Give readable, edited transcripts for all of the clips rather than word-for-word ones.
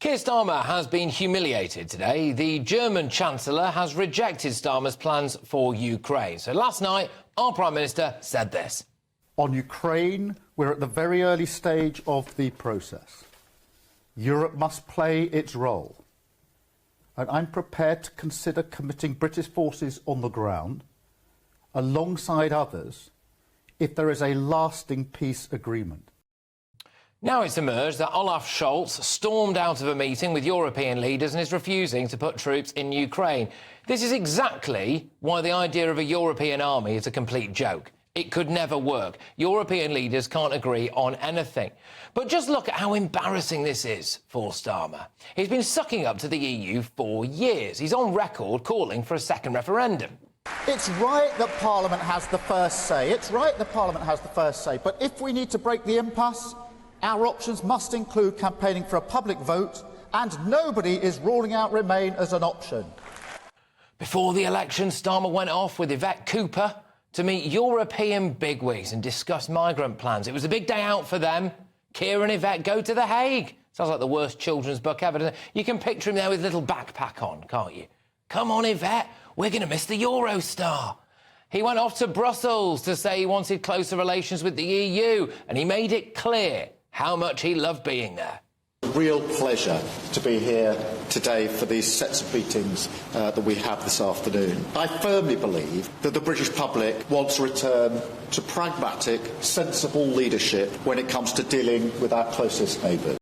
Keir Starmer has been humiliated today. The German Chancellor has rejected Starmer's plans for Ukraine. So last night, our Prime Minister said this. On Ukraine, we're at the very early stage of the process. Europe must play its role. And I'm prepared to consider committing British forces on the ground, alongside others, if there is a lasting peace agreement. Now it's emerged that Olaf Scholz stormed out of a meeting with European leaders and is refusing to put troops in Ukraine. This is exactly why the idea of a European army is a complete joke. It could never work. European leaders can't agree on anything. But just look at how embarrassing this is for Starmer. He's been sucking up to the EU for years. He's on record calling for a second referendum. It's right that Parliament has the first say. It's right that Parliament has the first say. But if we need to break the impasse, our options must include campaigning for a public vote, and nobody is ruling out Remain as an option. Before the election, Starmer went off with Yvette Cooper to meet European bigwigs and discuss migrant plans. It was a big day out for them. Keir and Yvette go to The Hague. Sounds like the worst children's book ever. You can picture him there with a little backpack on, can't you? Come on, Yvette, we're going to miss the Eurostar. He went off to Brussels to say he wanted closer relations with the EU, and he made it clear how much he loved being there. Real pleasure to be here today for these sets of meetings that we have this afternoon. I firmly believe that the British public wants a return to pragmatic, sensible leadership when it comes to dealing with our closest neighbours.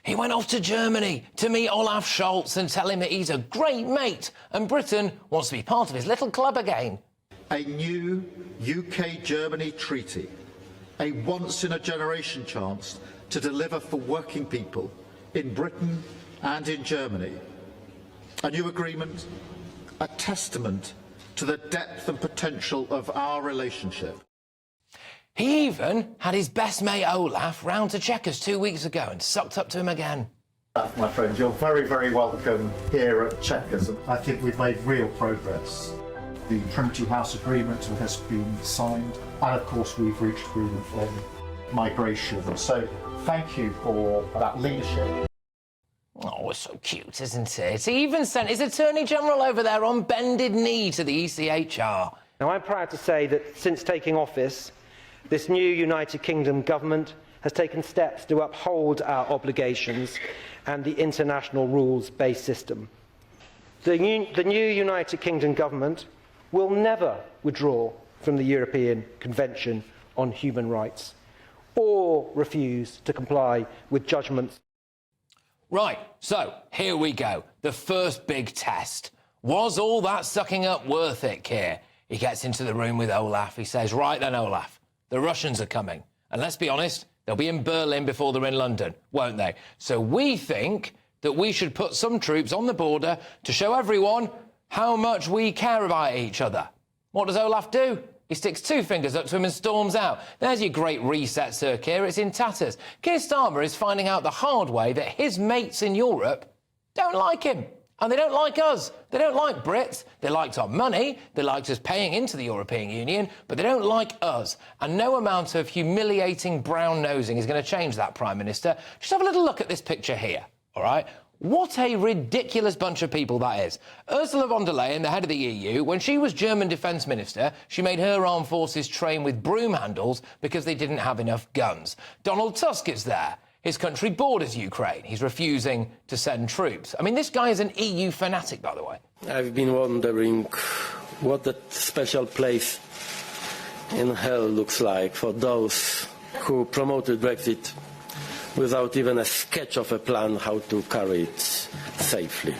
He went off to Germany to meet Olaf Scholz and tell him that he's a great mate and Britain wants to be part of his little club again. A new UK-Germany treaty, a once-in-a-generation chance to deliver for working people in Britain and in Germany. A new agreement, a testament to the depth and potential of our relationship. He even had his best mate Olaf round to Chequers 2 weeks ago and sucked up to him again. My friend, you're very, very welcome here at Chequers. I think we've made real progress. The Trinity House Agreement has been signed, and of course we've reached agreement on migration. So thank you for that leadership. Oh, it's so cute, isn't it? He even sent his Attorney General over there on bended knee to the ECHR. Now, I'm proud to say that since taking office, this new United Kingdom government has taken steps to uphold our obligations and the international rules-based system. The new United Kingdom government will never withdraw from the European Convention on Human Rights or refuse to comply with judgments. Right, so here we go. The first big test. Was all that sucking up worth it, Keir? He gets into the room with Olaf. He says, right then, Olaf, the Russians are coming. And let's be honest, they'll be in Berlin before they're in London, won't they? So we think that we should put some troops on the border to show everyone how much we care about each other. What does Olaf do? He sticks two fingers up to him and storms out. There's your great reset, Sir Keir. It's in tatters. Keir Starmer is finding out the hard way that his mates in Europe don't like him. And they don't like us. They don't like Brits. They liked our money. They liked us paying into the European Union. But they don't like us. And no amount of humiliating brown-nosing is going to change that, Prime Minister. Just have a little look at this picture here, all right? What a ridiculous bunch of people that is. Ursula von der Leyen, the head of the EU, when she was German Defence Minister, she made her armed forces train with broom handles because they didn't have enough guns. Donald Tusk is there. His country borders Ukraine. He's refusing to send troops. I mean, this guy is an EU fanatic, by the way. I've been wondering what that special place in hell looks like for those who promoted Brexit without even a sketch of a plan how to carry it safely.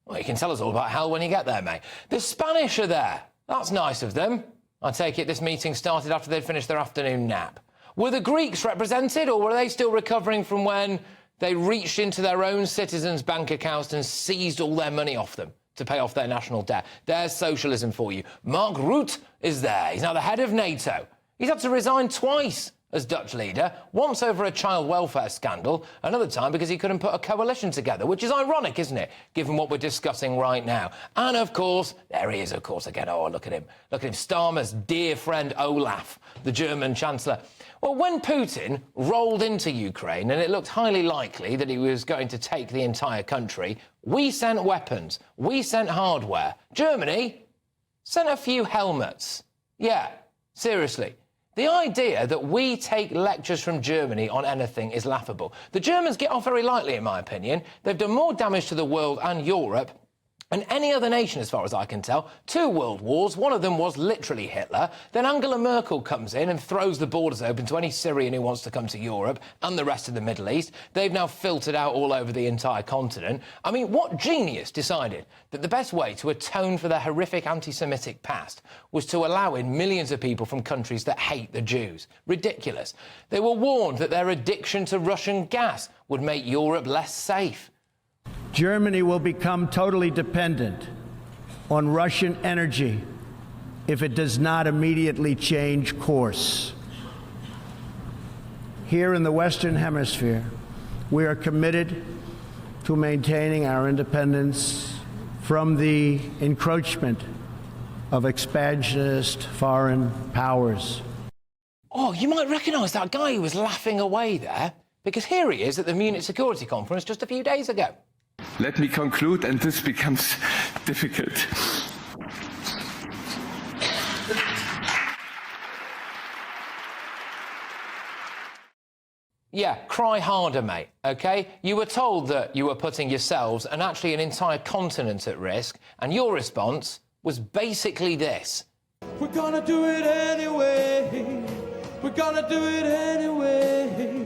Well, you can tell us all about hell when you get there, mate. The Spanish are there. That's nice of them. I take it this meeting started after they'd finished their afternoon nap. Were the Greeks represented, or were they still recovering from when they reached into their own citizens' bank accounts and seized all their money off them to pay off their national debt? There's socialism for you. Mark Rutte is there. He's now the head of NATO. He's had to resign twice as Dutch leader, once over a child welfare scandal, another time because he couldn't put a coalition together, which is ironic, isn't it, given what we're discussing right now. And, of course, there he is, of course, again. Oh, look at him. Look at him. Starmer's dear friend Olaf, the German Chancellor. Well, when Putin rolled into Ukraine and it looked highly likely that he was going to take the entire country, we sent weapons, we sent hardware. Germany sent a few helmets. Yeah, seriously. The idea that we take lectures from Germany on anything is laughable. The Germans get off very lightly, in my opinion. They've done more damage to the world and Europe and any other nation, as far as I can tell. 2 world wars, one of them was literally Hitler. Then Angela Merkel comes in and throws the borders open to any Syrian who wants to come to Europe and the rest of the Middle East. They've now filtered out all over the entire continent. I mean, what genius decided that the best way to atone for their horrific anti-Semitic past was to allow in millions of people from countries that hate the Jews? Ridiculous. They were warned that their addiction to Russian gas would make Europe less safe. Germany will become totally dependent on Russian energy if it does not immediately change course. Here in the Western Hemisphere, we are committed to maintaining our independence from the encroachment of expansionist foreign powers. Oh, you might recognise that guy who was laughing away there, because here he is at the Munich Security Conference just a few days ago. Let me conclude, and this becomes difficult. Yeah, cry harder, mate, OK? You were told that you were putting yourselves and actually an entire continent at risk, and your response was basically this. We're gonna do it anyway. We're gonna do it anyway.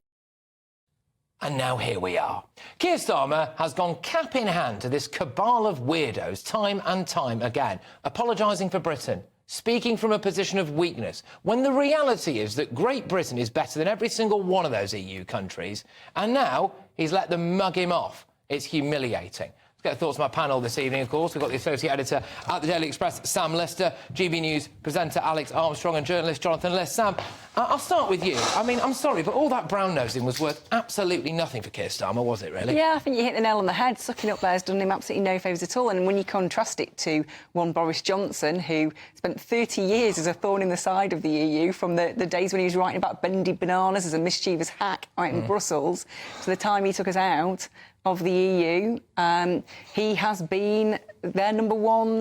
And now here we are. Keir Starmer has gone cap in hand to this cabal of weirdos time and time again, apologising for Britain, speaking from a position of weakness, when the reality is that Great Britain is better than every single one of those EU countries, and now he's let them mug him off. It's humiliating. Let's get thoughts from my panel this evening, of course. We've got the Associate Editor at the Daily Express, Sam Lister, GB News presenter Alex Armstrong and journalist Jonathan Liss. Sam, I'll start with you. I mean, I'm sorry, but all that brown-nosing was worth absolutely nothing for Keir Starmer, was it, really? Yeah, I think you hit the nail on the head. Sucking up there has done him absolutely no favours at all. And when you contrast it to one Boris Johnson, who spent 30 years as a thorn in the side of the EU, from the days when he was writing about bendy bananas as a mischievous hack out in Brussels, to the time he took us out of the EU, he has been their number one,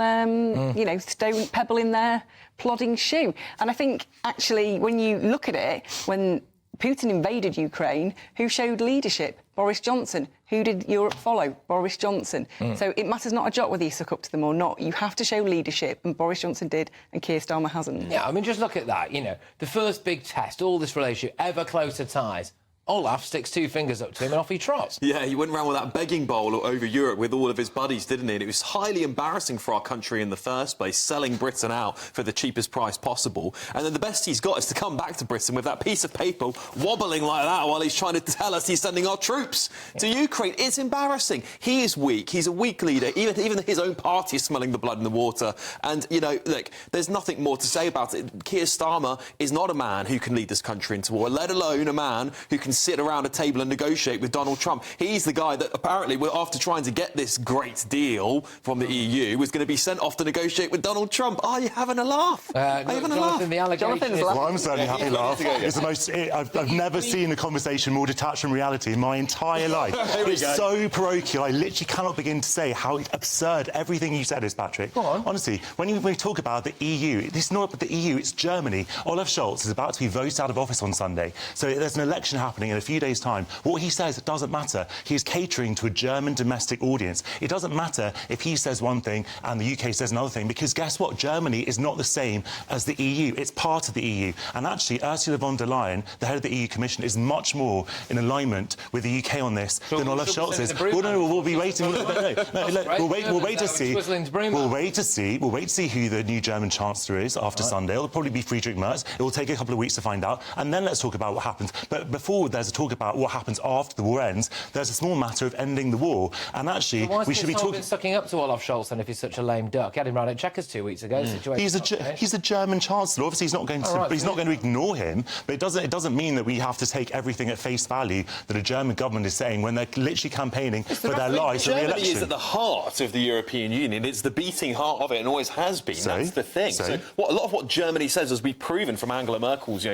you know, stone pebble in their plodding shoe. And I think, actually, when you look at it, when Putin invaded Ukraine, who showed leadership? Boris Johnson. Who did Europe follow? Boris Johnson. So it matters not a jot whether you suck up to them or not. You have to show leadership, and Boris Johnson did, and Keir Starmer hasn't. Yeah, I mean, just look at that, you know, the first big test, all this relationship, ever closer ties. Olaf sticks 2 fingers up to him and off he trots. Yeah, he went around with that begging bowl over Europe with all of his buddies, didn't he? And it was highly embarrassing for our country in the first place, selling Britain out for the cheapest price possible. And then the best he's got is to come back to Britain with that piece of paper wobbling like that while he's trying to tell us he's sending our troops to Ukraine. It's embarrassing. He is weak. He's a weak leader. Even his own party is smelling the blood in the water. And, you know, look, there's nothing more to say about it. Keir Starmer is not a man who can lead this country into war, let alone a man who can sit around a table and negotiate with Donald Trump. He's the guy that apparently, after trying to get this great deal from the EU, was going to be sent off to negotiate with Donald Trump. Are you having a laugh? Are you having a laugh? Well, I'm certainly having a laugh. It's the most. I've never seen a conversation more detached from reality in my entire life. It's so parochial. I literally cannot begin to say how absurd everything you said is, Patrick. Go on. Honestly, when we talk about the EU, it's not the EU, it's Germany. Olaf Scholz is about to be voted out of office on Sunday. So there's an election happening in a few days' time. What he says, it doesn't matter. He's catering to a German domestic audience. It doesn't matter if he says one thing and the UK says another thing, because guess what? Germany is not the same as the EU. It's part of the EU. And actually, Ursula von der Leyen, the head of the EU Commission, is much more in alignment with the UK on this than Olaf Scholz is. Well, no, we'll be waiting. We'll wait to see. We'll wait to see who the new German Chancellor is after Sunday. It'll probably be Friedrich Merz. It will take a couple of weeks to find out, and then let's talk about what happens. But before there's a talk about what happens after the war ends. There's a small matter of ending the war. And actually, we should be talking... sucking up to Olaf Scholz, then, if he's such a lame duck? He had him round at Chequers 2 weeks ago. He's a German chancellor. Obviously, he's not going to. He's not going to ignore him. But it doesn't mean that we have to take everything at face value that a German government is saying when they're literally campaigning for their lives for re-election. Germany is at the heart of the European Union. It's the beating heart of it and always has been. That's the thing. So a lot of what Germany says has been proven from Angela Merkel's,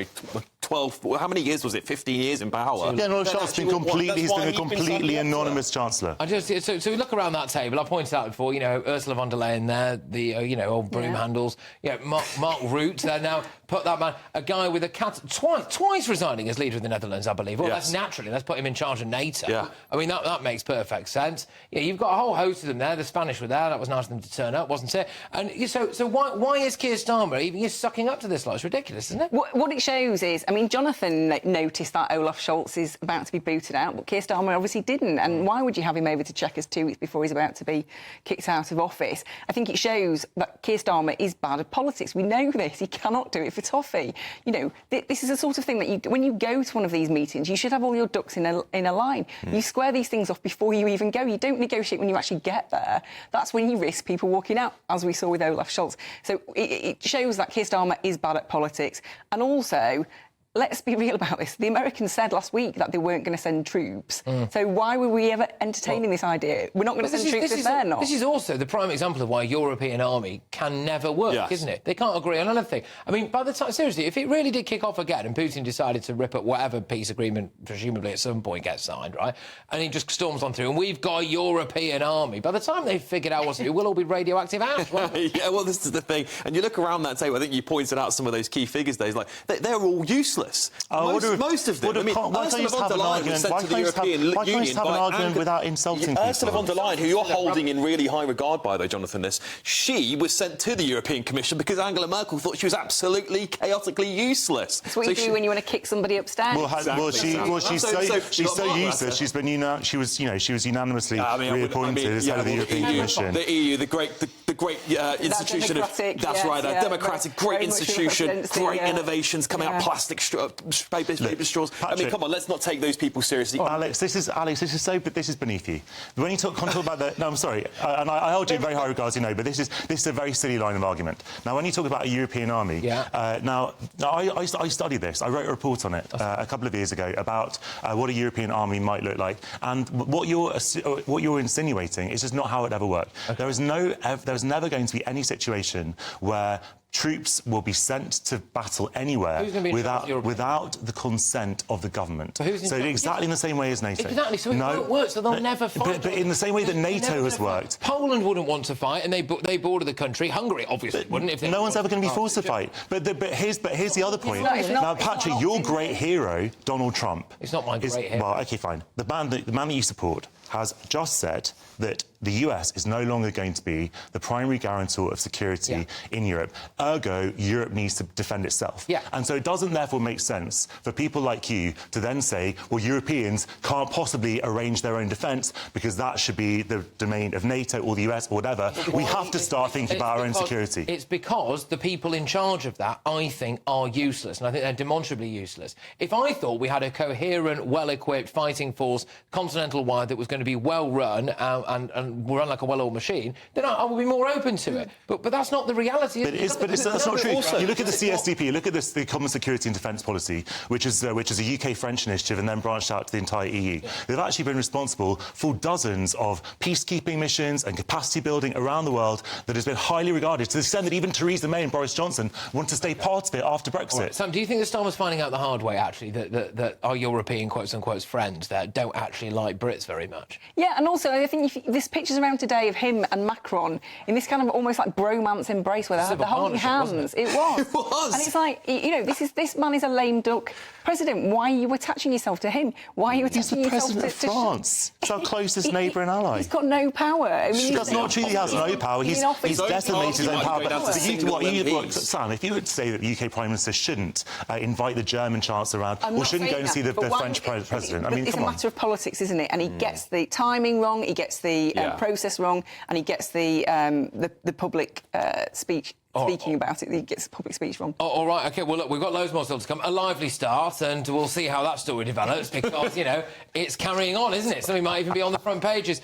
12... How many years was it? 15 years in power? Yeah, no, Scholz has been a completely anonymous chancellor. So we look around that table. I pointed out before, Ursula von der Leyen there, the, old broom handles. Mark Rutte there now. Put that man, a guy with a cat, twice resigning as leader of the Netherlands, I believe. Well, that's naturally. Let's put him in charge of NATO. Yeah. I mean, that makes perfect sense. Yeah, you've got a whole host of them there. The Spanish were there. That was nice of them to turn up, wasn't it? And so why is Keir Starmer even sucking up to this lot? It's ridiculous, isn't it? What it shows is, I mean, Jonathan noticed that Olaf Scholz is about to be booted out, but Keir Starmer obviously didn't. And why would you have him over to Chequers 2 weeks before he's about to be kicked out of office? I think it shows that Keir Starmer is bad at politics. We know this. He cannot do it for toffee. This is the sort of thing that when you go to one of these meetings, you should have all your ducks in a line. You square these things off before you even go. You don't negotiate when you actually get there. That's when you risk people walking out, as we saw with Olaf Scholz. So it shows that Keir Starmer is bad at politics. And also, let's be real about this. The Americans said last week that they weren't going to send troops. So why were we ever entertaining this idea? We're not going to send troops if they're not. This is also the prime example of why a European army can never work, isn't it? They can't agree on anything. I mean, by the time, seriously, if it really did kick off again and Putin decided to rip up whatever peace agreement presumably at some point gets signed, right, and he just storms on through and we've got a European army, by the time they've figured out what to do, we'll all be radioactive ash, won't we? Yeah, well, this is the thing. And you look around that table, I think you pointed out some of those key figures there, like, they're all useless. Most of them. I mean, Ursula von der Leyen was sent to the European Union by without insulting people. Ursula von der Leyen, who you're holding in really high regard by, though, Jonathan, she was sent to the European Commission because Angela Merkel thought she was absolutely chaotically useless. That's what you do when you want to kick somebody upstairs. She's so useless. She was unanimously reappointed as head of the European Commission. The EU, the great institution. That's right, a democratic, great institution, great innovations coming out, plastic paper straws. Patrick, I mean, come on, let's not take those people seriously. Alex, this is beneath you. When you talk about the... No, I'm sorry, and I hold you in very high regards, but this is a very silly line of argument. Now, when you talk about a European army, I studied this. I wrote a report on it a couple of years ago about what a European army might look like, and what you're insinuating is just not how it ever worked. Okay. There is never going to be any situation where troops will be sent to battle anywhere without the consent of the government. So exactly in the same way as NATO. Exactly, so it won't work, so they'll never fight. But in the same way that NATO has worked. Poland wouldn't want to fight, and they border the country. Hungary obviously wouldn't. If no one's ever going to be forced to fight. But here's the other point. Now, Patrick, your great hero, Donald Trump... It's not my great hero. Well, OK, fine. The man that you support has just said that the US is no longer going to be the primary guarantor of security in Europe. Ergo, Europe needs to defend itself. Yeah. And so it doesn't therefore make sense for people like you to then say, well, Europeans can't possibly arrange their own defence because that should be the domain of NATO or the US or whatever. We have to start thinking about our own security. It's because the people in charge of that, I think, are useless, and I think they're demonstrably useless. If I thought we had a coherent, well-equipped fighting force continental-wide that was going to be well-run and run like a well-oiled machine, then I would be more open to it. But that's not the reality. That's not true. You look at the CSDP, you look at the Common Security and Defence Policy, which is a UK-French initiative and then branched out to the entire EU. They've actually been responsible for dozens of peacekeeping missions and capacity building around the world that has been highly regarded, to the extent that even Theresa May and Boris Johnson want to stay part of it after Brexit. Right. Sam, do you think that Starmer's finding out the hard way, actually, that our European quotes-unquote friends there don't actually like Brits very much? Yeah, and also I think if this picture's around today of him and Macron in this kind of almost like bromance embrace where they're holding hands. It was. It was. And it's like, this man is a lame duck president. Why are you attaching yourself to him? Why are you attaching yourself to... He's the president of France. It's our closest neighbour and ally. He's got no power. I mean, that's not true. He has no power. He's decimated his own power. Sam, if you would say that the UK Prime Minister shouldn't invite the German Chancellor around or shouldn't go and see the French President, I mean, it's a matter of politics, isn't it? And he gets the timing wrong, he gets the process wrong, and he gets the public speech speaking about it, he gets public speech wrong. Oh, all right, OK, well, look, we've got loads more still to come. A lively start, and we'll see how that story develops, because, you know, it's carrying on, isn't it? Something might even be on the front pages.